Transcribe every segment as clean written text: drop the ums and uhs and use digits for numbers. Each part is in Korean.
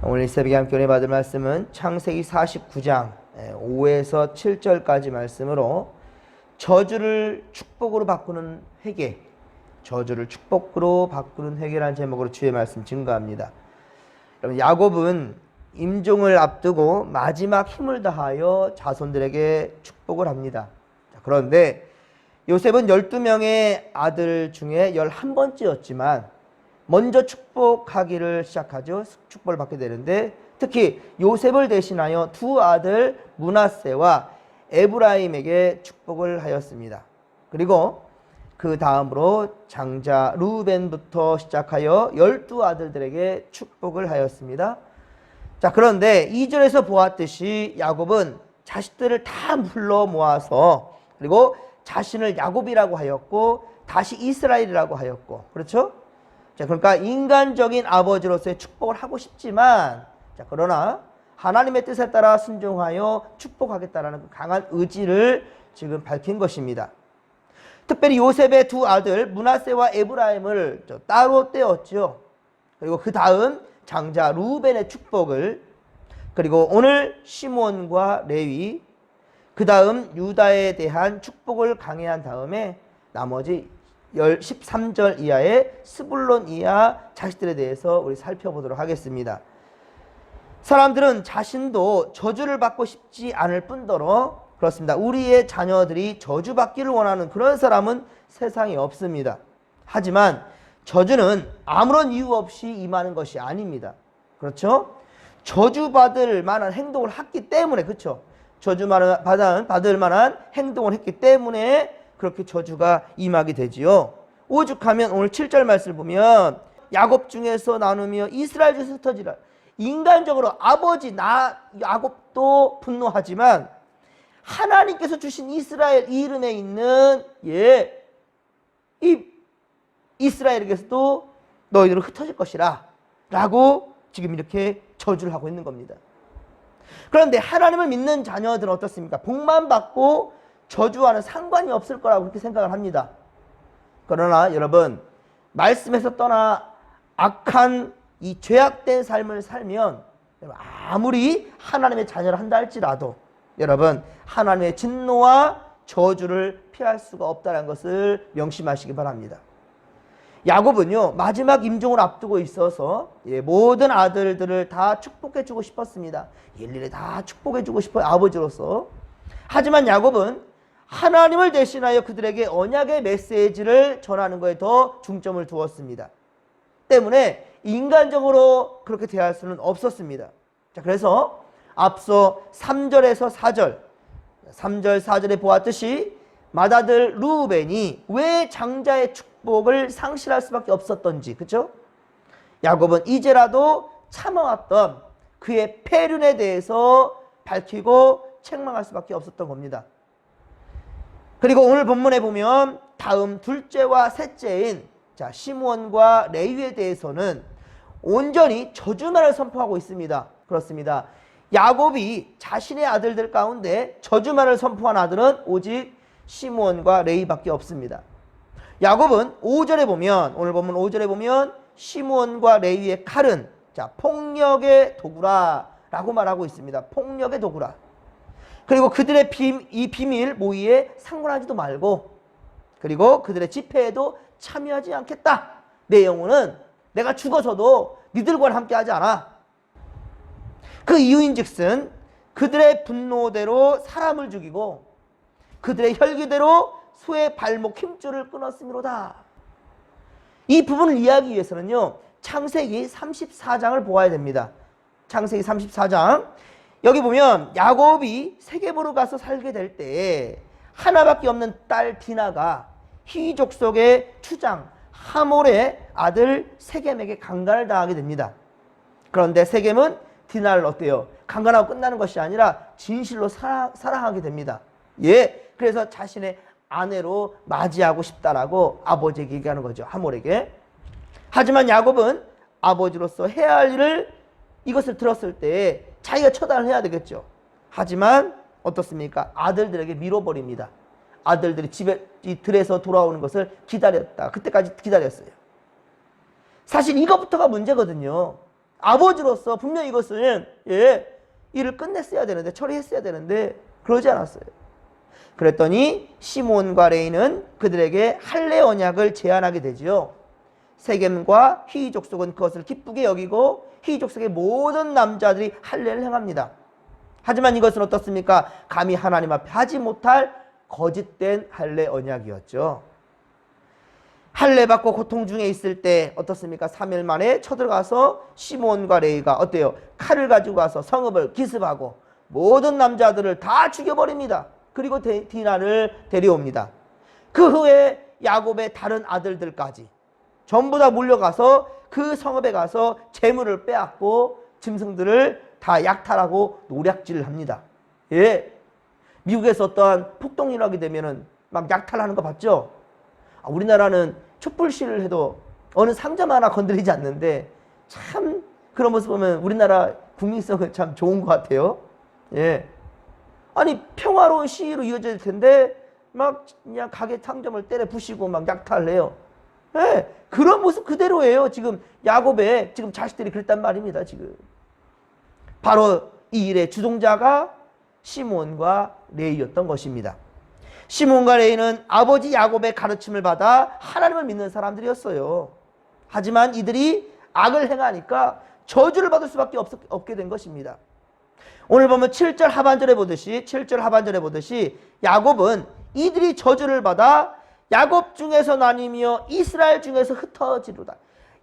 오늘 이 새벽에 함께 은혜 받을 말씀은 창세기 49장 5에서 7절까지 말씀으로 저주를 축복으로 바꾸는 회개, 저주를 축복으로 바꾸는 회개라는 제목으로 주의 말씀 증거합니다. 여러분, 야곱은 임종을 앞두고 마지막 힘을 다하여 자손들에게 축복을 합니다. 그런데 요셉은 12명의 아들 중에 11번째였지만 먼저 축복하기를 시작하죠. 축복을 받게 되는데 특히 요셉을 대신하여 두 아들 므낫세와 에브라임에게 축복을 하였습니다. 그리고 그 다음으로 장자 르우벤부터 시작하여 12아들들에게 축복을 하였습니다. 자, 그런데 2절에서 보았듯이 야곱은 자식들을 다 불러 모아서 그리고 자신을 야곱이라고 하였고 다시 이스라엘이라고 하였고, 그렇죠? 자, 그러니까 인간적인 아버지로서의 축복을 하고 싶지만, 자, 그러나 하나님의 뜻에 따라 순종하여 축복하겠다라는 그 강한 의지를 지금 밝힌 것입니다. 특별히 요셉의 두 아들 므낫세와 에브라임을 따로 떼었죠. 그리고 그 다음 장자 르우벤의 축복을, 그리고 오늘 시므온과 레위, 그 다음 유다에 대한 축복을 강해한 다음에 나머지 13절 이하의 스불론 이하 자식들에 대해서 우리 살펴보도록 하겠습니다. 사람들은 자신도 저주를 받고 싶지 않을 뿐더러 그렇습니다. 우리의 자녀들이 저주받기를 원하는 그런 사람은 세상에 없습니다. 하지만 저주는 아무런 이유 없이 임하는 것이 아닙니다. 그렇죠? 저주받을 만한 행동을 했기 때문에, 그렇죠? 저주받을 만한 행동을 했기 때문에 그렇게 저주가 임하게 되지요. 오죽하면 오늘 7절 말씀을 보면 야곱 중에서 나누며 이스라엘 중에서 흩어지라. 인간적으로 아버지 야곱도 분노하지만 하나님께서 주신 이스라엘 이 이름에 있는 이 이스라엘에게서도 너희들은 흩어질 것이라 라고 지금 이렇게 저주를 하고 있는 겁니다. 그런데 하나님을 믿는 자녀들은 어떻습니까? 복만 받고 저주와는 상관이 없을 거라고 그렇게 생각을 합니다. 그러나 여러분, 말씀에서 떠나 악한 이 죄악된 삶을 살면 아무리 하나님의 자녀를 한다 할지라도 여러분, 하나님의 진노와 저주를 피할 수가 없다는 것을 명심하시기 바랍니다. 야곱은요, 마지막 임종을 앞두고 있어서 모든 아들들을 다 축복해주고 싶었습니다. 일일이 다 축복해주고 싶어요, 아버지로서. 하지만 야곱은 하나님을 대신하여 그들에게 언약의 메시지를 전하는 것에 더 중점을 두었습니다. 때문에 인간적으로 그렇게 대할 수는 없었습니다. 자, 그래서 앞서 3절에서 4절, 3절, 4절에 보았듯이 맏아들 르우벤이 왜 장자의 축복을 상실할 수밖에 없었던지, 그렇죠? 야곱은 이제라도 참아왔던 그의 폐륜에 대해서 밝히고 책망할 수밖에 없었던 겁니다. 그리고 오늘 본문에 보면 다음 둘째와 셋째인 시므온과 레위에 대해서는 온전히 저주만을 선포하고 있습니다. 그렇습니다. 야곱이 자신의 아들들 가운데 저주만을 선포한 아들은 오직 시므온과 레위밖에 없습니다. 야곱은 5절에 보면, 오늘 본문 5절에 보면 시므온과 레위의 칼은 폭력의 도구라 라고 말하고 있습니다. 폭력의 도구라. 그리고 그들의 이 비밀 모의에 상관하지도 말고, 그리고 그들의 집회에도 참여하지 않겠다. 내 영혼은 내가 죽어서도 니들과는 함께하지 않아. 그 이유인즉슨 그들의 분노대로 사람을 죽이고 그들의 혈기대로 소의 발목 힘줄을 끊었음이로다. 이 부분을 이해하기 위해서는요, 창세기 34장을 보아야 됩니다. 창세기 34장. 여기 보면 야곱이 세겜으로 가서 살게 될 때 하나밖에 없는 딸 디나가 히위 족속의 추장 하몰의 아들 세겜에게 강간을 당하게 됩니다. 그런데 세겜은 디나를 어때요? 강간하고 끝나는 것이 아니라 진실로 사랑하게 됩니다. 그래서 자신의 아내로 맞이하고 싶다라고 아버지에게 얘기하는 거죠, 하몰에게. 하지만 야곱은 아버지로서 해야 할 일을 이것을 들었을 때 자기가 처단을 해야 되겠죠. 하지만 어떻습니까? 아들들에게 밀어버립니다. 아들들이 들에서 돌아오는 것을 기다렸다. 그때까지 기다렸어요. 사실 이것부터가 문제거든요. 아버지로서 분명히 이것은 일을 끝냈어야 되는데, 처리했어야 되는데 그러지 않았어요. 그랬더니 시몬과 레위는 그들에게 할례 언약을 제안하게 되지요. 세겜과 히위 족속은 그것을 기쁘게 여기고 히위 족속의 모든 남자들이 할례를 행합니다. 하지만 이것은 어떻습니까? 감히 하나님 앞에 하지 못할 거짓된 할례 언약이었죠. 할례 받고 고통 중에 있을 때 어떻습니까? 3일 만에 쳐들어가서 시몬과 레위가 어때요? 칼을 가지고 가서 성읍을 기습하고 모든 남자들을 다 죽여버립니다. 그리고 디나를 데려옵니다. 그 후에 야곱의 다른 아들들까지 전부 다 몰려가서 그 성읍에 가서 재물을 빼앗고 짐승들을 다 약탈하고 노략질을 합니다. 미국에서 어떠한 폭동이 나게 되면은 막 약탈하는 거 봤죠? 우리나라는 촛불시를 해도 어느 상점 하나 건드리지 않는데 참 그런 모습 보면 우리나라 국민성은 참 좋은 것 같아요. 아니 평화로운 시위로 이어질 텐데 막 그냥 가게 상점을 때려 부시고 막 약탈을 해요. 그런 모습 그대로예요. 지금 야곱의 지금 자식들이 그랬단 말입니다. 지금 바로 이 일의 주동자가 시몬과 레위였던 것입니다. 시몬과 레위는 아버지 야곱의 가르침을 받아 하나님을 믿는 사람들이었어요. 하지만 이들이 악을 행하니까 저주를 받을 수밖에 없게 된 것입니다. 오늘 보면 7절 하반절에 보듯이 야곱은 이들이 저주를 받아 야곱 중에서 나뉘며 이스라엘 중에서 흩어지로다.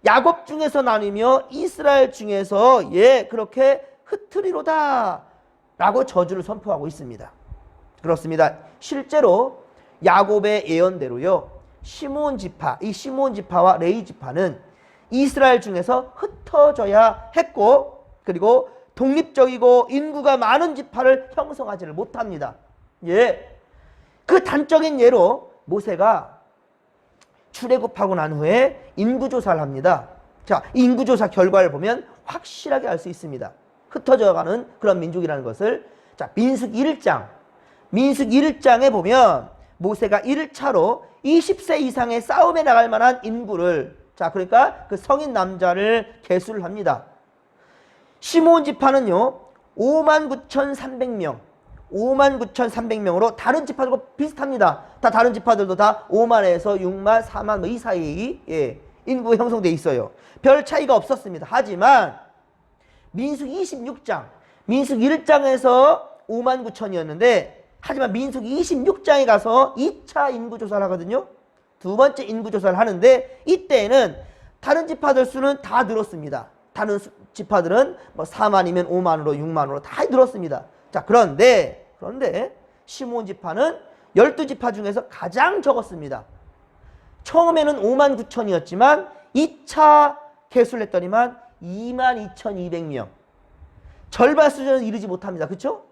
야곱 중에서 나뉘며 이스라엘 중에서 그렇게 흩으리로다 라고 저주를 선포하고 있습니다. 그렇습니다. 실제로 야곱의 예언대로요, 시몬 지파와 레위 지파는 이스라엘 중에서 흩어져야 했고, 그리고 독립적이고 인구가 많은 지파를 형성하지를 못합니다. 그 단적인 예로 모세가 출애굽하고 난 후에 인구조사를 합니다. 자, 이 인구조사 결과를 보면 확실하게 알 수 있습니다. 흩어져가는 그런 민족이라는 것을. 자, 민수기 1장에 보면 모세가 1차로 20세 이상의 싸움에 나갈 만한 인구를, 자, 그러니까 그 성인 남자를 계수를 합니다. 시몬 지파는요 59,300명 59,300명으로 다른 지파들과 비슷합니다. 다른 지파들도 다 5만에서 6만, 4만 이 사이 인구가 형성되어 있어요. 별 차이가 없었습니다. 하지만 민수기 1장에서 59,000이었는데 하지만 민수기 26장에 가서 2차 인구조사를 하거든요. 두 번째 인구조사를 하는데 이때는 다른 지파들 수는 다 늘었습니다. 다른 지파들은 뭐 4만이면 5만으로 6만으로 다 늘었습니다. 자, 그런데 시몬 지파는 12지파 중에서 가장 적었습니다. 처음에는 59,000이었지만 2차 개수를 했더니만 22,200명. 절반 수준은 이르지 못합니다. 그렇죠?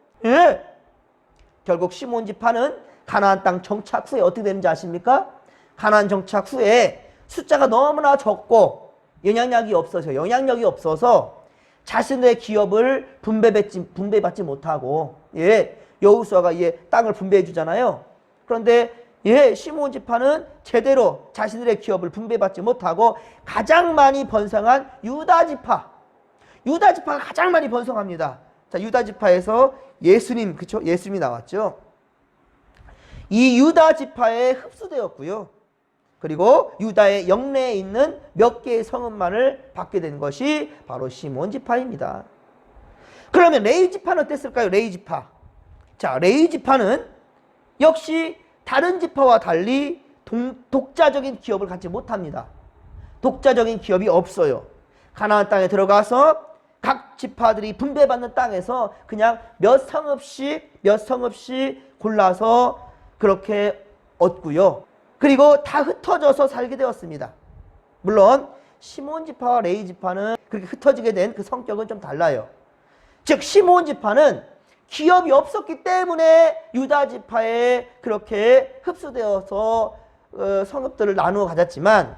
결국 시몬 지파는 가나안 땅 정착 후에 어떻게 되는지 아십니까? 가나안 정착 후에 숫자가 너무나 적고 영향력이 없어서 자신의 기업을 분배받지 못하고 여호수아가 땅을 분배해 주잖아요. 그런데 시몬 지파는 제대로 자신들의 기업을 분배받지 못하고 가장 많이 번성한 유다 지파가 가장 많이 번성합니다. 자, 유다 지파에서 예수님이 나왔죠. 이 유다 지파에 흡수되었고요. 그리고 유다의 영내에 있는 몇 개의 성읍만을 받게 된 것이 바로 시몬 지파입니다. 그러면 레위 지파는 어땠을까요? 자, 레위 지파는 역시 다른 지파와 달리 독자적인 기업을 갖지 못합니다. 독자적인 기업이 없어요. 가나안 땅에 들어가서 각 지파들이 분배받는 땅에서 그냥 몇 성읍씩 골라서 그렇게 얻고요. 그리고 다 흩어져서 살게 되었습니다. 물론 시몬 지파와 레위 지파는 그렇게 흩어지게 된 그 성격은 좀 달라요. 즉 시몬 지파는 기업이 없었기 때문에 유다 지파에 그렇게 흡수되어서 성읍들을 나누어 가졌지만,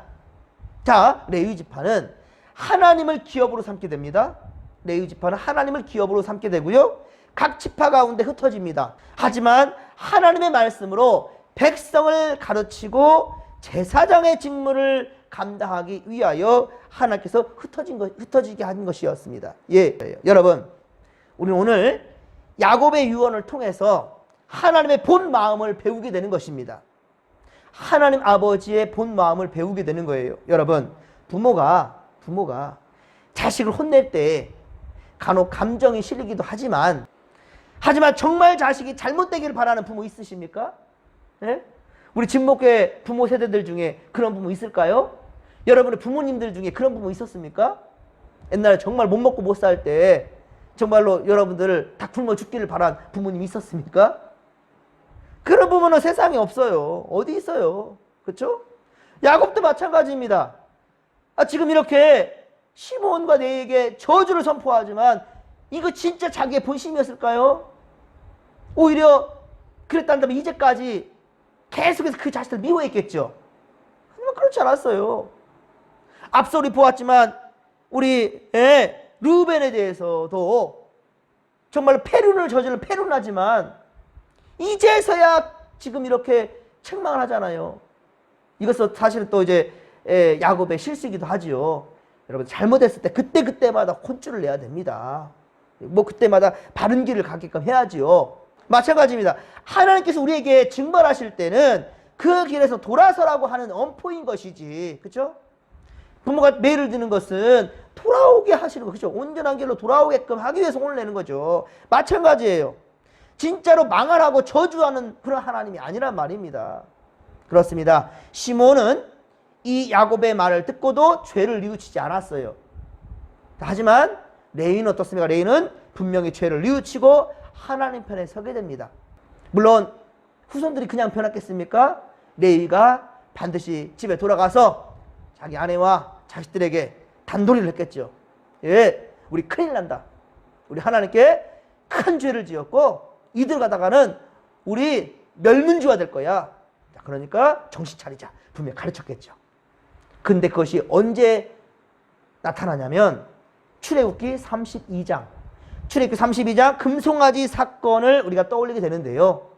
자, 레위 지파는 하나님을 기업으로 삼게 됩니다. 레위 지파는 하나님을 기업으로 삼게 되고요. 각 지파 가운데 흩어집니다. 하지만 하나님의 말씀으로 백성을 가르치고 제사장의 직무를 감당하기 위하여 하나님께서 흩어지게 한 것이었습니다. 예, 여러분, 우리는 오늘 야곱의 유언을 통해서 하나님의 본 마음을 배우게 되는 것입니다. 하나님 아버지의 본 마음을 배우게 되는 거예요. 여러분, 부모가 자식을 혼낼 때 간혹 감정이 실리기도 하지만 정말 자식이 잘못되기를 바라는 부모 있으십니까? 예? 우리 진목회 부모 세대들 중에 그런 부모 있을까요? 여러분의 부모님들 중에 그런 부모 있었습니까? 옛날에 정말 못 먹고 못 살 때 정말로 여러분들을 다 굶어 죽기를 바란 부모님 있었습니까? 그런 부모는 세상에 없어요. 어디 있어요? 그렇죠? 야곱도 마찬가지입니다. 지금 이렇게 시므온과 레위에게 저주를 선포하지만 이거 진짜 자기의 본심이었을까요? 오히려 그랬다면 이제까지 계속해서 그 자식을 미워했겠죠. 하지만 그렇지 않았어요. 앞서 우리 보았지만 우리 르우벤에 대해서도 정말 패륜을 저지른 패륜하지만 이제서야 지금 이렇게 책망을 하잖아요. 이것은 사실은 또 이제 야곱의 실수이기도 하지요. 여러분, 잘못했을 때 그때마다 혼쭐을 내야 됩니다. 뭐 그때마다 바른 길을 가게끔 해야지요. 마찬가지입니다. 하나님께서 우리에게 증언하실 때는 그 길에서 돌아서라고 하는 엄포인 것이지, 그렇죠? 부모가 매를 드는 것은 돌아오게 하시는 거, 그렇죠? 온전한 길로 돌아오게끔 하기 위해서 혼을 내는 거죠. 마찬가지예요. 진짜로 망하라고 저주하는 그런 하나님이 아니란 말입니다. 그렇습니다. 시몬은 이 야곱의 말을 듣고도 죄를 뉘우치지 않았어요. 하지만 레위는 어떻습니까? 레위는 분명히 죄를 뉘우치고 하나님 편에 서게 됩니다. 물론 후손들이 그냥 변했겠습니까? 레위가 반드시 집에 돌아가서 자기 아내와 자식들에게 단도리를 했겠죠. 예, 우리 큰일 난다. 우리 하나님께 큰 죄를 지었고 이들 가다가는 우리 멸문지화 될 거야. 그러니까 정신 차리자. 분명히 가르쳤겠죠. 근데 그것이 언제 나타나냐면 출애굽기 32장. 출애굽기 32장 금송아지 사건을 우리가 떠올리게 되는데요.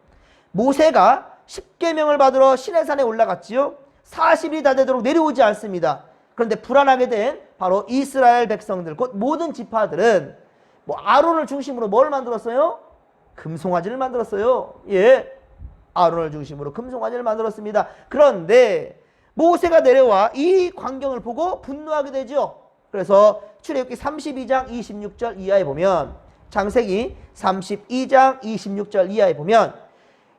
모세가 십계명을 받으러 시내산에 올라갔지요. 40일이 다 되도록 내려오지 않습니다. 그런데 불안하게 된 바로 이스라엘 백성들, 곧 모든 지파들은 아론을 중심으로 뭘 만들었어요? 금송아지를 만들었어요. 예, 아론을 중심으로 금송아지를 만들었습니다. 그런데 모세가 내려와 이 광경을 보고 분노하게 되죠. 그래서 출애굽기 32장 26절 이하에 보면, 창세기 32장 26절 이하에 보면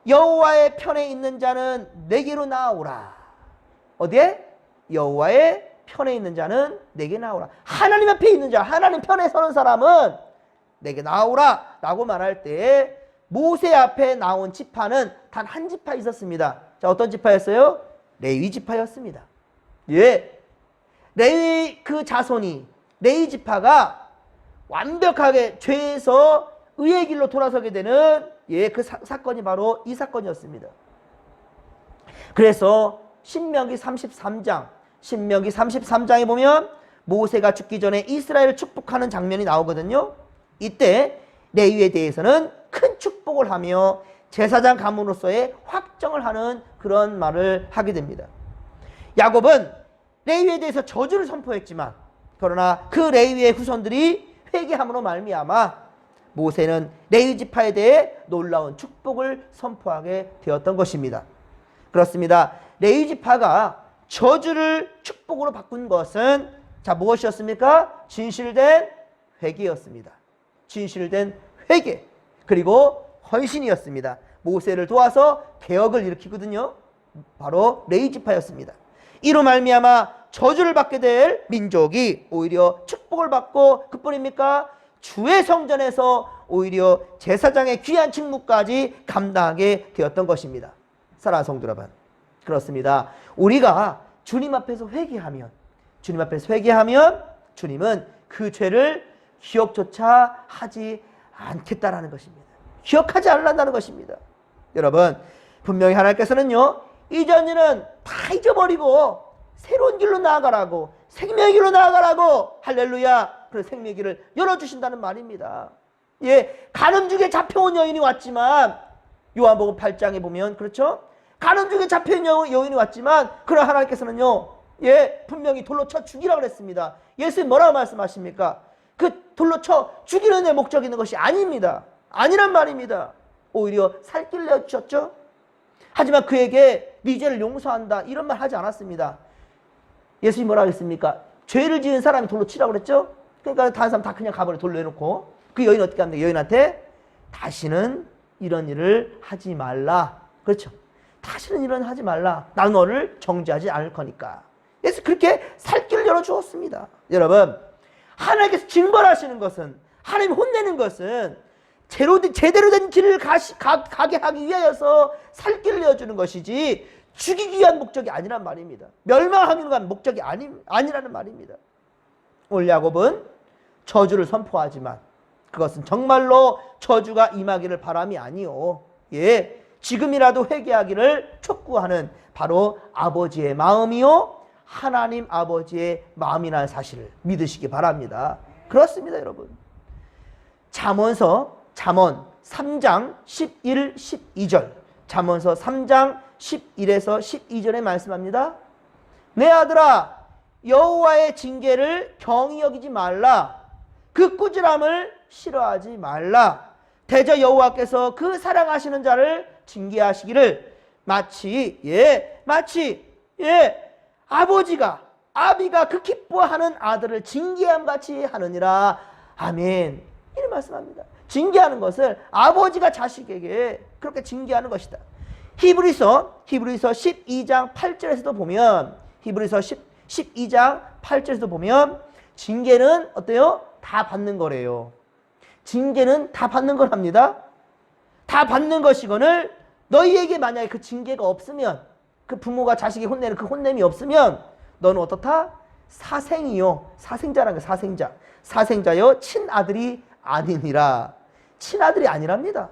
여호와의 편에 있는 자는 내게로 나오라. 어디에? 여호와의 편에 있는 자는 내게 나오라. 하나님 앞에 있는 자, 하나님 편에 서는 사람은 내게 나오라 라고 말할 때 모세 앞에 나온 지파는 단 한 지파 있었습니다. 자, 어떤 지파였어요? 레위 지파였습니다. 예, 레위 그 자손이, 레위 지파가 완벽하게 죄에서 의의 길로 돌아서게 되는 그 사건이 바로 이 사건이었습니다. 그래서 신명기 33장에 보면 모세가 죽기 전에 이스라엘을 축복하는 장면이 나오거든요. 이때 레위에 대해서는 큰 축복을 하며 제사장 가문으로서의 확정을 하는 그런 말을 하게 됩니다. 야곱은 레위에 대해서 저주를 선포했지만 그러나 그 레위의 후손들이 회개함으로 말미암아 모세는 레위 지파에 대해 놀라운 축복을 선포하게 되었던 것입니다. 그렇습니다. 레위 지파가 저주를 축복으로 바꾼 것은 무엇이었습니까? 진실된 회개였습니다. 진실된 회개, 그리고 헌신이었습니다. 모세를 도와서 개혁을 일으키거든요. 바로 레위 지파였습니다. 이로 말미암아 저주를 받게 될 민족이 오히려 축복을 받고, 그뿐입니까? 주의 성전에서 오히려 제사장의 귀한 직무까지 감당하게 되었던 것입니다. 사랑하는 성도 여러분, 그렇습니다. 우리가 주님 앞에서 회개하면 주님은 그 죄를 기억조차 하지 않겠다라는 것입니다. 기억하지 않는다는 것입니다. 여러분, 분명히 하나님께서는요, 이전 일은 다 잊어버리고 새로운 길로 나아가라고, 생명의 길로 나아가라고, 할렐루야, 그런 생명의 길을 열어주신다는 말입니다. 예, 가늠 중에 잡혀온 여인이 왔지만, 요한복음 8장에 보면, 그렇죠? 가늠 중에 잡혀온 여인이 왔지만, 그러나 하나님께서는요, 예, 분명히 돌로 쳐 죽이라고 그랬습니다. 예수님 뭐라고 말씀하십니까? 그 돌로 쳐 죽이는 데 목적이 있는 것이 아닙니다. 아니란 말입니다. 오히려 살 길을 내어주셨죠. 하지만 그에게 네 죄를 용서한다 이런 말 하지 않았습니다. 예수님이 뭐라고 했습니까? 죄를 지은 사람이 돌로 치라고 그랬죠. 그러니까 다른 사람 다 그냥 가버려 돌로 해놓고 그 여인 어떻게 합니까? 여인한테 다시는 이런 일을 하지 말라. 그렇죠. 다시는 이런 일 하지 말라. 나는 너를 정죄하지 않을 거니까. 그래서 그렇게 살 길을 열어주었습니다. 여러분, 하나님께서 징벌하시는 것은, 하나님 혼내는 것은 제대로 된 길을 가게 하기 위하여서 살 길을 내어주는 것이지 죽이기 위한 목적이 아니란 말입니다. 멸망하기 위한 목적이 아니라는 말입니다. 오늘 야곱은 저주를 선포하지만 그것은 정말로 저주가 임하기를 바람이 아니요. 예, 지금이라도 회개하기를 촉구하는 바로 아버지의 마음이요. 하나님 아버지의 마음이라는 사실을 믿으시기 바랍니다. 그렇습니다, 여러분. 잠언 3장 11, 12절. 잠언서 3장 11에서 12절에 말씀합니다. 내 아들아, 여호와의 징계를 경히 여기지 말라. 그 꾸지람을 싫어하지 말라. 대저 여호와께서 그 사랑하시는 자를 징계하시기를 마치 아비가 그 기뻐하는 아들을 징계함 같이 하느니라. 아멘. 이런 말씀합니다. 징계하는 것을 아버지가 자식에게 그렇게 징계하는 것이다. 히브리서 12장 8절에서도 보면 히브리서 12장 8절에서도 보면 징계는 어때요? 다 받는 거래요. 징계는 다 받는 거랍니다. 다 받는 것이거늘 너희에게 만약에 그 징계가 없으면, 그 부모가 자식이 혼내는 그 혼냄이 없으면 너는 어떻다? 사생이요. 사생자라는 게 사생자. 사생자요 친아들이 아니니라. 친아들이 아니랍니다.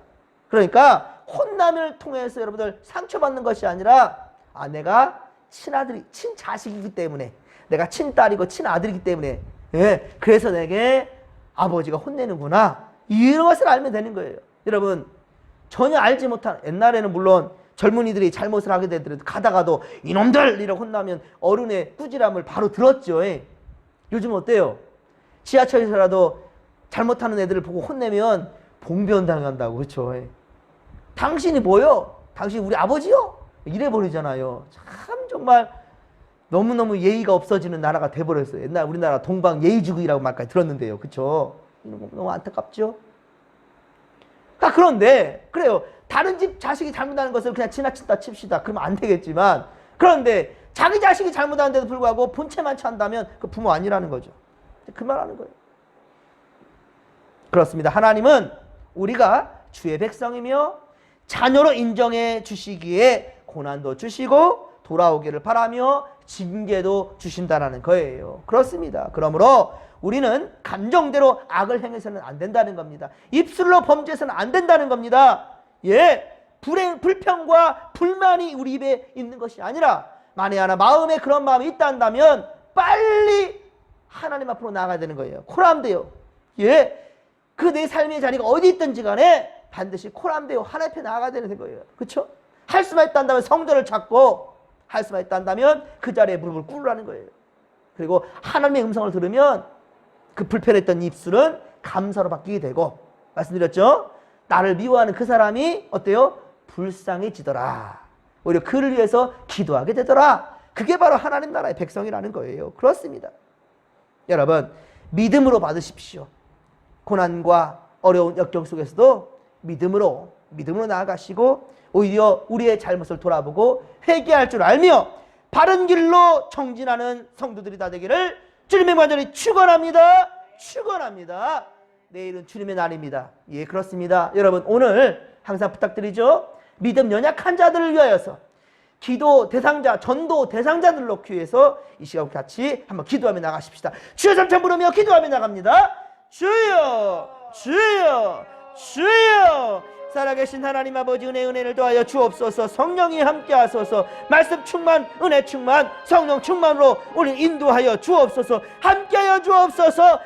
그러니까 혼남을 통해서 여러분들 상처받는 것이 아니라 내가 친아들이 친자식이기 때문에, 내가 친딸이고 친아들이기 때문에, 예, 그래서 내게 아버지가 혼내는구나, 이런 것을 알면 되는 거예요. 여러분, 전혀 알지 못한, 옛날에는 물론 젊은이들이 잘못을 하게 되더라도 가다가도 이놈들 이라고 혼나면 어른의 꾸지람을 바로 들었죠. 예. 요즘 어때요? 지하철에서라도 잘못하는 애들을 보고 혼내면 봉변당한다고. 그렇죠. 예. 당신이 뭐요? 당신 우리 아버지요? 이래 버리잖아요. 참 정말 너무너무 예의가 없어지는 나라가 돼버렸어요. 옛날 우리나라 동방 예의주의라고 말까지 들었는데요. 그렇죠? 너무 안타깝죠? 그런데 그래요. 다른 집 자식이 잘못하는 것을 그냥 지나친다 칩시다. 그러면 안 되겠지만, 그런데 자기 자식이 잘못하는데도 불구하고 본체만 찬다면 그 부모 아니라는 거죠. 그 말하는 거예요. 그렇습니다. 하나님은 우리가 주의 백성이며 자녀로 인정해 주시기에 고난도 주시고 돌아오기를 바라며 징계도 주신다라는 거예요. 그렇습니다. 그러므로 우리는 감정대로 악을 행해서는 안 된다는 겁니다. 입술로 범죄해서는 안 된다는 겁니다. 예, 불평과 불만이 우리 입에 있는 것이 아니라, 만에 하나 마음에 그런 마음이 있다 한다면 빨리 하나님 앞으로 나가야 되는 거예요. 코람돼요. 예, 그 내 삶의 자리가 어디 있든지 간에 반드시 코람돼요. 하나님 앞에 나가야 되는 거예요. 그렇죠? 할 수만 있다 한다면 성전을 찾고, 할 수만 있다 한다면 그 자리에 무릎을 꿇으라는 거예요. 그리고 하나님의 음성을 들으면 그 불편했던 입술은 감사로 바뀌게 되고, 말씀드렸죠? 나를 미워하는 그 사람이 어때요? 불쌍해지더라. 오히려 그를 위해서 기도하게 되더라. 그게 바로 하나님 나라의 백성이라는 거예요. 그렇습니다. 여러분, 믿음으로 받으십시오. 고난과 어려운 역경 속에서도 믿음으로 나아가시고, 오히려 우리의 잘못을 돌아보고 회개할 줄 알며 바른 길로 정진하는 성도들이 다 되기를 주님의 간절히 축원합니다. 축원합니다. 내일은 주님의 날입니다. 예, 그렇습니다. 여러분, 오늘 항상 부탁드리죠. 믿음 연약한 자들을 위하여서 기도 대상자, 전도 대상자들을 놓기 위해서 이 시간 같이 한번 기도하며 나가십시다. 주여 삼창 부르며 기도하며 나갑니다. 주여, 주여, 주여. 살아계신 하나님 아버지, 은혜를 더하여 주옵소서. 성령이 함께 하소서. 말씀 충만, 은혜 충만, 성령 충만으로 우리 인도하여 주옵소서. 함께하여 주옵소서.